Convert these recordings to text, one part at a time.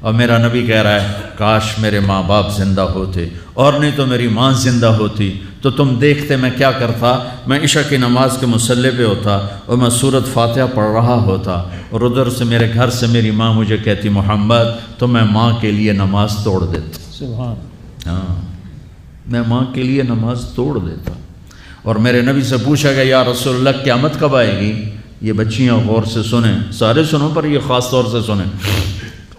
اور میرا نبی کہہ رہا ہے کاش میرے ماں باپ زندہ ہوتے، اور نہیں تو میری ماں زندہ ہوتی تو تم دیکھتے میں کیا کرتا، میں عشاء کی نماز کے مصلی پہ ہوتا اور میں سورۃ فاتحہ پڑھ رہا ہوتا، اور ادھر سے میرے گھر سے میری ماں مجھے کہتی محمد، تو میں ماں کے لیے نماز توڑ دیتا۔ سبحان، ہاں، میں ماں کے لیے نماز توڑ دیتا۔ اور میرے نبی سے پوچھا گیا یا رسول اللہ قیامت کب آئے گی؟ یہ بچیاں غور سے سنیں، سارے سنو پر یہ خاص طور سے سنیں۔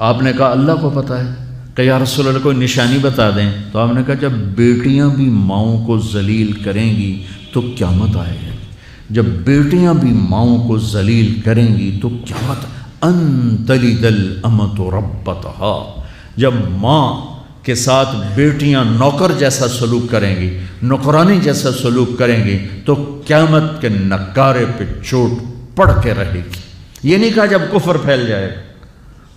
آپ نے کہا اللہ کو پتہ ہے، کہ یا رسول اللہ کوئی نشانی بتا دیں۔ تو آپ نے کہا جب بیٹیاں بھی ماؤں کو ذلیل کریں گی تو قیامت آئے گی، جب بیٹیاں بھی ماؤں کو ذلیل کریں گی تو قیامت، ان تلد الامۃ ربتہا، جب ماں کے ساتھ بیٹیاں نوکر جیسا سلوک کریں گی، نوکرانی جیسا سلوک کریں گی تو قیامت کے نکارے پہ چوٹ پڑ کے رہے گی۔ یہ نہیں کہا جب کفر پھیل جائے گا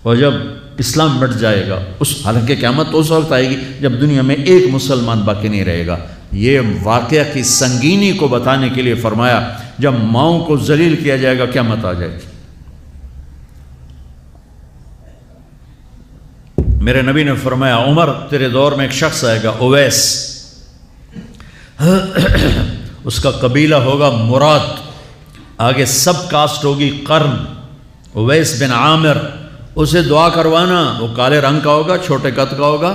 اور جب اسلام مٹ جائے گا، حالانکہ قیامت اس وقت آئے گی جب دنیا میں ایک مسلمان باقی نہیں رہے گا۔ یہ واقعہ کی سنگینی کو بتانے کے لیے فرمایا جب ماؤں کو ذلیل کیا جائے گا قیامت آ جائے گی۔ میرے نبی نے فرمایا عمر تیرے دور میں ایک شخص آئے گا اویس، اس کا قبیلہ ہوگا مراد، آگے سب کاسٹ ہوگی قرن، اویس بن عامر، اسے دعا کروانا، وہ کالے رنگ کا ہوگا، چھوٹے قد کا ہوگا،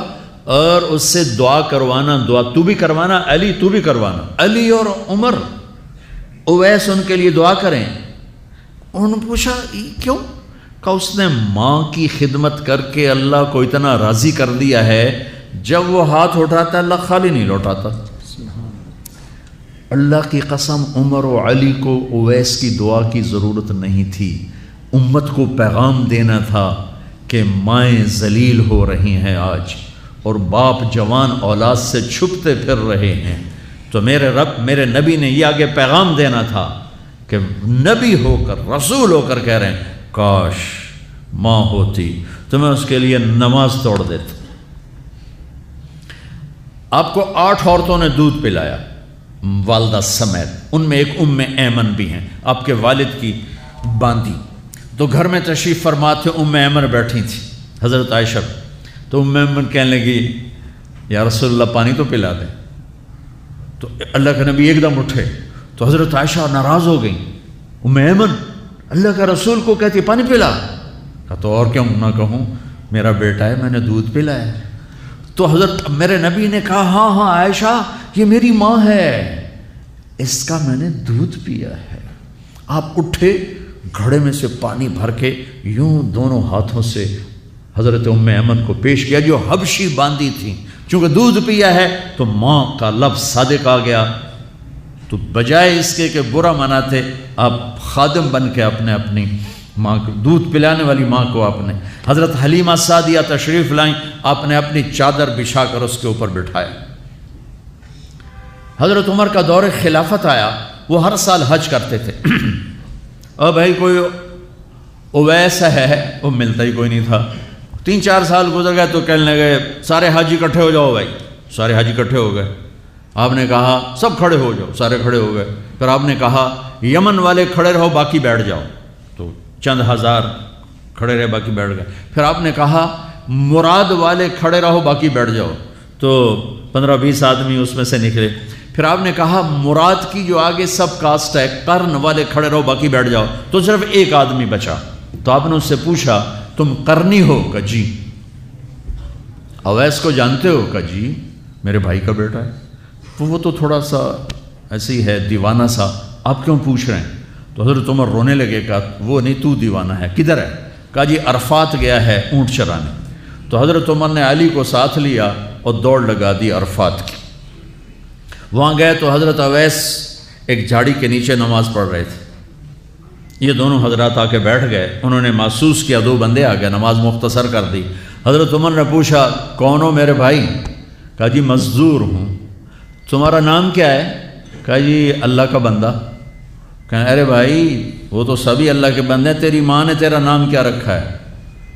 اور اس سے دعا کروانا، دعا تو بھی کروانا، علی تو بھی کروانا، علی اور عمر اویس ان کے لیے دعا کریں۔ انہوں نے پوچھا کیوں؟ کہ اس نے ماں کی خدمت کر کے اللہ کو اتنا راضی کر دیا ہے، جب وہ ہاتھ اٹھاتا اللہ خالی نہیں لوٹاتا۔ اللہ کی قسم عمر و علی کو اویس کی دعا کی ضرورت نہیں تھی، امت کو پیغام دینا تھا کہ مائیں ذلیل ہو رہی ہیں آج، اور باپ جوان اولاد سے چھپتے پھر رہے ہیں، تو میرے رب میرے نبی نے یہ آگے پیغام دینا تھا کہ نبی ہو کر رسول ہو کر کہہ رہے ہیں کاش ماں ہوتی تو میں اس کے لیے نماز توڑ دیتا۔ آپ کو 8 عورتوں نے دودھ پلایا والدہ سمیت، ان میں ایک ایمن بھی ہیں، آپ کے والد کی باندی، تو گھر میں تشریف فرما تھے، ایمن بیٹھی تھی حضرت عائشہ، تو ایمن کہنے لگی یا رسول اللہ پانی تو پلا دیں، تو اللہ کے نبی ایک دم اٹھے، تو حضرت عائشہ ناراض ہو گئی، ایمن اللہ کا رسول کو کہتی پانی پلا، کہا تو اور کیوں نہ کہوں، میرا بیٹا ہے میں نے دودھ پلایا۔ تو حضرت میرے نبی نے کہا ہاں ہاں عائشہ یہ میری ماں ہے، اس کا میں نے دودھ پیا ہے۔ آپ اٹھے، گھڑے میں سے پانی بھر کے یوں دونوں ہاتھوں سے حضرت ایمن کو پیش کیا جو حبشی باندی تھی، چونکہ دودھ پیا ہے تو ماں کا لفظ صادق آ گیا، تو بجائے اس کے کہ برا مناتے آپ خادم بن کے اپنی ماں کو دودھ پلانے والی ماں کو آپ نے، حضرت حلیمہ سعدیہ تشریف لائیں، آپ نے اپنی چادر بچھا کر اس کے اوپر بٹھایا۔ حضرت عمر کا دور خلافت آیا، وہ ہر سال حج کرتے تھے، اور بھائی کوئی اویس ہے وہ ملتا ہی کوئی نہیں تھا۔ 3-4 سال گزر گئے تو کہنے لگے سارے حاجی اکٹھے ہو جاؤ، بھائی سارے حاجی اکٹھے ہو گئے۔ آپ نے کہا سب کھڑے ہو جاؤ، سارے کھڑے ہو گئے۔ پھر آپ نے کہا یمن والے کھڑے رہو باقی بیٹھ جاؤ، تو چند ہزار کھڑے رہے باقی بیٹھ گئے۔ پھر آپ نے کہا مراد والے کھڑے رہو باقی بیٹھ جاؤ، تو 15-20 آدمی اس میں سے نکلے۔ پھر آپ نے کہا مراد کی جو آگے سب کاسٹ ہے قرن والے کھڑے رہو باقی بیٹھ جاؤ، تو صرف ایک آدمی بچا۔ تو آپ نے اس سے پوچھا تم قرنی ہو؟ کہ جی۔ اویس کو جانتے ہو؟ کہ جی میرے بھائی کا بیٹا ہے۔ وہ تو تھوڑا سا ایسی ہے دیوانہ سا، آپ کیوں پوچھ رہے ہیں؟ تو حضرت عمر رونے لگے، کہا وہ نہیں تو دیوانہ ہے، کدھر ہے؟ کہا جی عرفات گیا ہے اونٹ چرانے۔ تو حضرت عمر نے علی کو ساتھ لیا اور دوڑ لگا دی عرفات کی۔ وہاں گئے تو حضرت اویس ایک جھاڑی کے نیچے نماز پڑھ رہے تھے، یہ دونوں حضرات آ کے بیٹھ گئے، انہوں نے محسوس کیا 2 بندے آ گئے، نماز مختصر کر دی۔ حضرت عمر نے پوچھا کون ہو میرے بھائی؟ کہا جی مزدور ہوں۔ تمہارا نام کیا ہے؟ کہا جی اللہ کا بندہ۔ کہا ارے بھائی وہ تو سبھی اللہ کے بندے ہیں، تیری ماں نے تیرا نام کیا رکھا ہے؟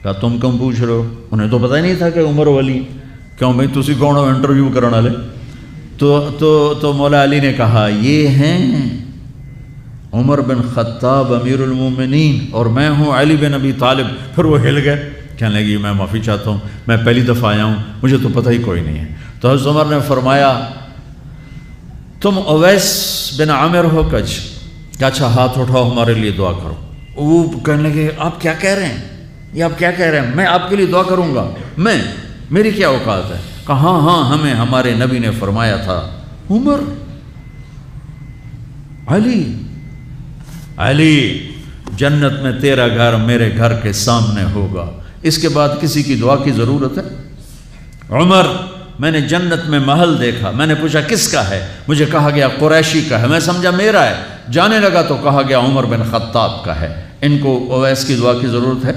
کہا تم کیوں پوچھ رہے ہو؟ انہیں تو پتہ ہی نہیں تھا کہ عمر ولی۔ کیوں بھائی تسی کون ہو انٹرویو کرنے والے؟ تو مولا علی نے کہا یہ ہیں عمر بن خطاب امیر المومنین اور میں ہوں علی بن ابی طالب۔ پھر وہ ہل گئے، کہنے لگی میں معافی چاہتا ہوں، میں پہلی دفعہ آیا ہوں، مجھے تو پتہ ہی کوئی نہیں ہے۔ تو حضرت عمر نے فرمایا تم اویس بن عامر ہو کچھ؟ کہ اچھا ہاتھ اٹھاؤ ہمارے لیے دعا کرو۔ وہ کہنے لگے آپ کیا کہہ رہے ہیں، یہ آپ کیا کہہ رہے ہیں، میں آپ کے لیے دعا کروں گا، میری کیا اوقات ہے؟ کہا ہاں ہمیں ہمارے نبی نے فرمایا تھا عمر علی جنت میں تیرا گھر میرے گھر کے سامنے ہوگا، اس کے بعد کسی کی دعا کی ضرورت ہے؟ عمر میں نے جنت میں محل دیکھا، میں نے پوچھا کس کا ہے، مجھے کہا گیا قریشی کا ہے، میں سمجھا میرا ہے، جانے لگا تو کہا گیا عمر بن خطاب کا ہے، ان کو اویس کی دعا کی ضرورت ہے؟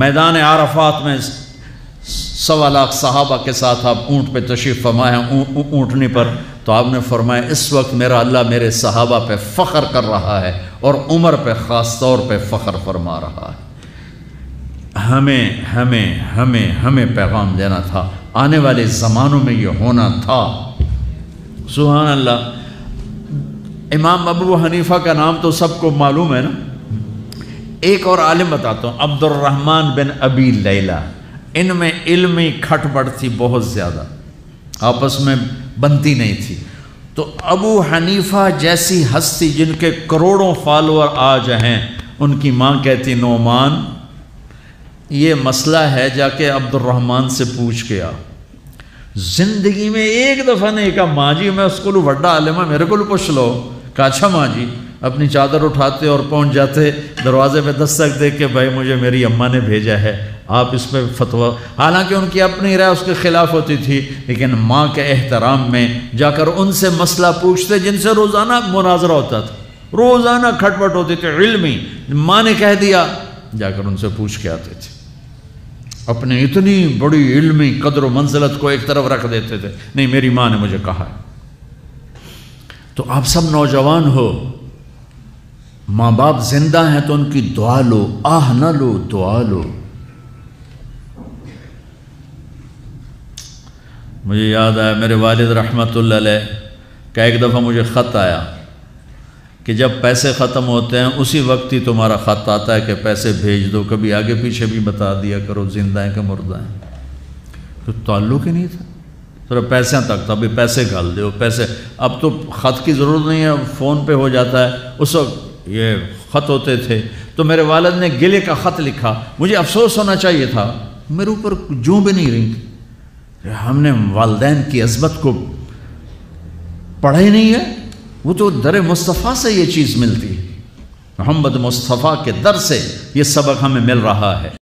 میدان عرفات میں 1.25 لاکھ صحابہ کے ساتھ آپ اونٹ پہ تشریف فرما ہیں، اونٹنی پر، تو آپ نے فرمایا اس وقت میرا اللہ میرے صحابہ پہ فخر کر رہا ہے اور عمر پہ خاص طور پہ فخر فرما رہا ہے۔ ہمیں پیغام دینا تھا، آنے والے زمانوں میں یہ ہونا تھا۔ سبحان اللہ۔ امام ابو حنیفہ کا نام تو سب کو معلوم ہے نا، ایک اور عالم بتاتا ہوں، عبد الرحمن بن ابی لیلہ، ان میں علمی کھٹ بڑھ تھی بہت زیادہ، آپس میں بنتی نہیں تھی۔ تو ابو حنیفہ جیسی ہستی جن کے کروڑوں فالوور آج ہیں، ان کی ماں کہتی نعمان یہ مسئلہ ہے جا کے عبد الرحمن سے پوچھ کے آ۔ زندگی میں ایک دفعہ نہیں کہا ماں جی میں اس کو بڑا عالم ہے میرے کو پوچھ لو، کہا اچھا ماں جی، اپنی چادر اٹھاتے اور پہنچ جاتے دروازے پہ دستک دے کے بھائی مجھے میری اماں نے بھیجا ہے آپ اس پہ فتویٰ، حالانکہ ان کی اپنی رائے اس کے خلاف ہوتی تھی، لیکن ماں کے احترام میں جا کر ان سے مسئلہ پوچھتے جن سے روزانہ مناظرہ ہوتا تھا، روزانہ کھٹ پٹ ہوتی تھی علمی، ماں نے کہہ دیا جا کر ان سے پوچھ کے آتے تھے، اپنے اتنی بڑی علمی قدر و منزلت کو ایک طرف رکھ دیتے تھے، نہیں میری ماں نے مجھے کہا ہے۔ تو آپ سب نوجوان ہو، ماں باپ زندہ ہیں تو ان کی دعا لو، آہ نہ لو، دعا لو۔ مجھے یاد آیا میرے والد رحمۃ اللہ علیہ کا ایک دفعہ مجھے خط آیا کہ جب پیسے ختم ہوتے ہیں اسی وقت ہی تمہارا خط آتا ہے کہ پیسے بھیج دو، کبھی آگے پیچھے بھی بتا دیا کرو زندہ ہیں کہ مردہ ہیں۔ تو تعلق ہی نہیں تھا، صرف پیسے تک تھا، ابھی پیسے گھال دو پیسے، اب تو خط کی ضرورت نہیں ہے، فون پہ ہو جاتا ہے، اس وقت یہ خط ہوتے تھے۔ تو میرے والد نے گلے کا خط لکھا، مجھے افسوس ہونا چاہیے تھا، میرے اوپر جوں بھی نہیں رہی، ہم نے والدین کی عظمت کو پڑھا ہی نہیں ہے، وہ تو در مصطفیٰ سے یہ چیز ملتی ہے، محمد مصطفیٰ کے در سے یہ سبق ہمیں مل رہا ہے۔